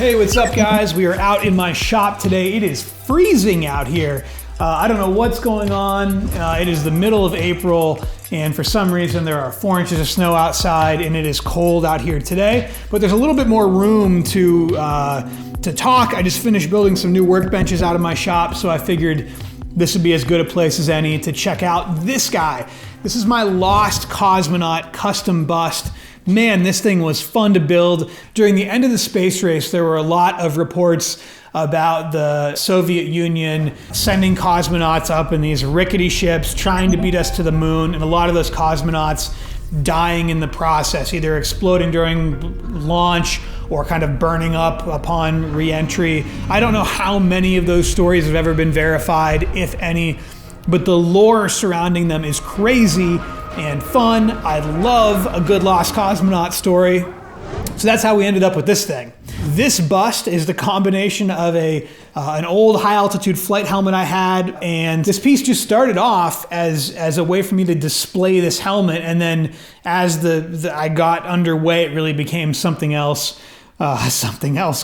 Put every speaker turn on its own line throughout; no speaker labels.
Hey, what's up guys? We are out in my shop today. It is freezing out here. I don't know what's going on. It is the middle of April, and for some reason there are 4 inches of snow outside and it is cold out here today, but there's a little bit more room to talk. I just finished building some new workbenches out of my shop, so I figured this would be as good a place as any to check out this guy. This is my Lost Cosmonaut custom bust. Man, this thing was fun to build. During the end of the space race, there were a lot of reports about the Soviet Union sending cosmonauts up in these rickety ships, trying to beat us to the moon, and a lot of those cosmonauts dying in the process, either exploding during launch or kind of burning up upon re-entry. I don't know how many of those stories have ever been verified, if any, but the lore surrounding them is crazy and fun. I love a good Lost Cosmonaut story. So that's how we ended up with this thing. This bust is the combination of an old high altitude flight helmet I had, and this piece just started off as a way for me to display this helmet, and then as I got underway, it really became something else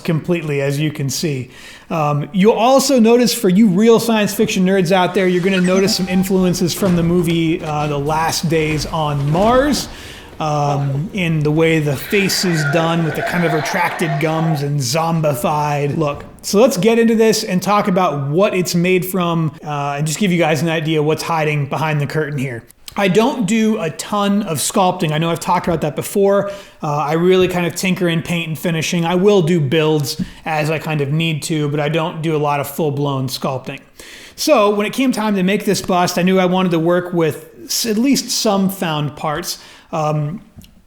completely, as you can see. You'll also notice, for you real science fiction nerds out there, you're gonna notice some influences from the movie The Last Days on Mars, in the way the face is done with the kind of retracted gums and zombified look. So let's get into this and talk about what it's made from, and just give you guys an idea what's hiding behind the curtain here. I don't do a ton of sculpting. I know I've talked about that before. I really kind of tinker in paint and finishing. I will do builds as I kind of need to, but I don't do a lot of full-blown sculpting. So when it came time to make this bust, I knew I wanted to work with at least some found parts.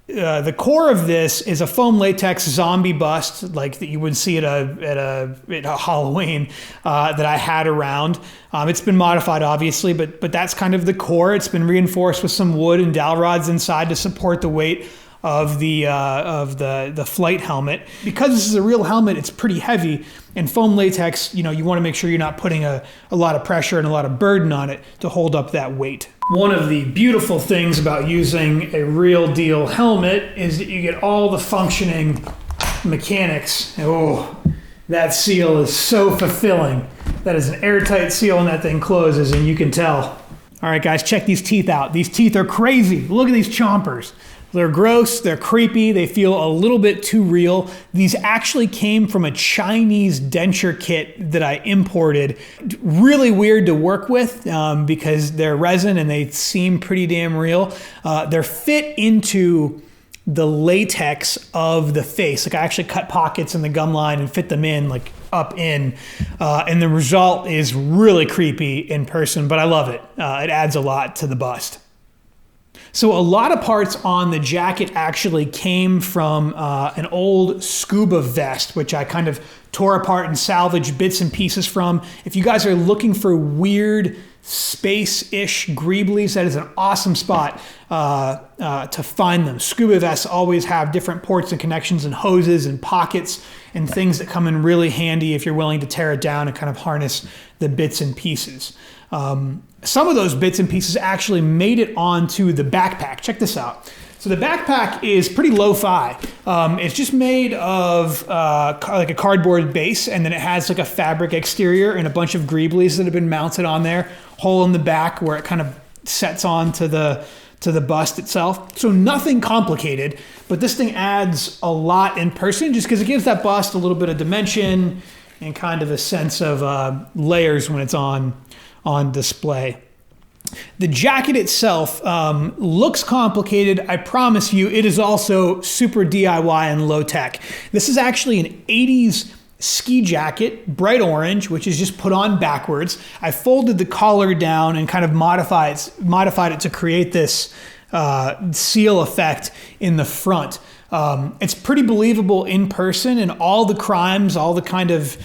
The core of this is a foam latex zombie bust, like that you would see at a Halloween, that I had around. It's been modified, obviously, but that's kind of the core. It's been reinforced with some wood and dowel rods inside to support the weight of the flight helmet. Because this is a real helmet, it's pretty heavy, and foam latex, you want to make sure you're not putting a lot of pressure and a lot of burden on it to hold up that weight. One of the beautiful things about using a real deal helmet is that you get all the functioning mechanics. Oh, that seal is so fulfilling. That is an airtight seal when that thing closes, and you can tell. All right, guys, check these teeth out. These teeth are crazy. Look at these chompers. They're gross, they're creepy, they feel a little bit too real. These actually came from a Chinese denture kit that I imported. Really weird to work with because they're resin and they seem pretty damn real. They're fit into the latex of the face. Like, I actually cut pockets in the gum line and fit them in, like up in, and the result is really creepy in person, but I love it. It adds a lot to the bust. So a lot of parts on the jacket actually came from an old scuba vest, which I kind of tore apart and salvaged bits and pieces from. If you guys are looking for weird space-ish greeblies, that is an awesome spot to find them. Scuba vests always have different ports and connections and hoses and pockets and things that come in really handy if you're willing to tear it down and kind of harness the bits and pieces. Some of those bits and pieces actually made it onto the backpack. Check this out. So the backpack is pretty lo-fi. It's just made of like a cardboard base, and then it has like a fabric exterior and a bunch of greeblies that have been mounted on there. Hole in the back where it kind of sets on to the bust itself. So nothing complicated, but this thing adds a lot in person just because it gives that bust a little bit of dimension and kind of a sense of layers when it's on display. The jacket itself looks complicated. I promise you, it is also super DIY and low tech. This is actually an 80s ski jacket, bright orange, which is just put on backwards. I folded the collar down and kind of modified it to create this seal effect in the front. It's pretty believable in person, and all the crimes, all the kind of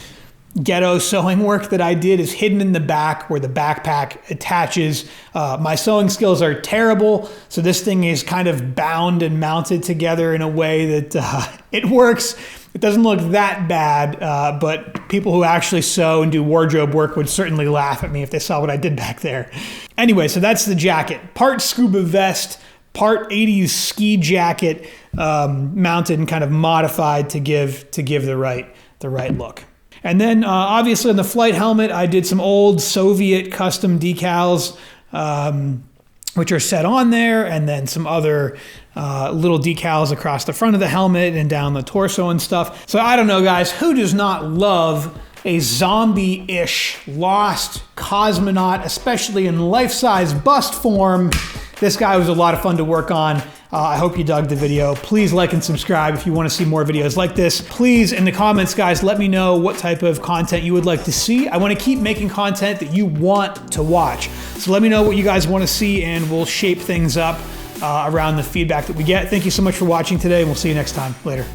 ghetto sewing work that I did is hidden in the back where the backpack attaches. My sewing skills are terrible, so this thing is kind of bound and mounted together in a way that it works. It doesn't look that bad, but people who actually sew and do wardrobe work would certainly laugh at me if they saw what I did back there. Anyway, so that's the jacket. Part scuba vest, part 80s ski jacket, mounted and kind of modified to give the right the right look. And then obviously on the flight helmet, I did some old Soviet custom decals, which are set on there, and then some other little decals across the front of the helmet and down the torso and stuff. So I don't know, guys, who does not love a zombie-ish Lost Cosmonaut, especially in life-size bust form? This guy was a lot of fun to work on. I hope you dug the video. Please like and subscribe if you want to see more videos like this. Please, in the comments, guys, let me know what type of content you would like to see. I want to keep making content that you want to watch. So let me know what you guys want to see, and we'll shape things up around the feedback that we get. Thank you so much for watching today, and we'll see you next time. Later.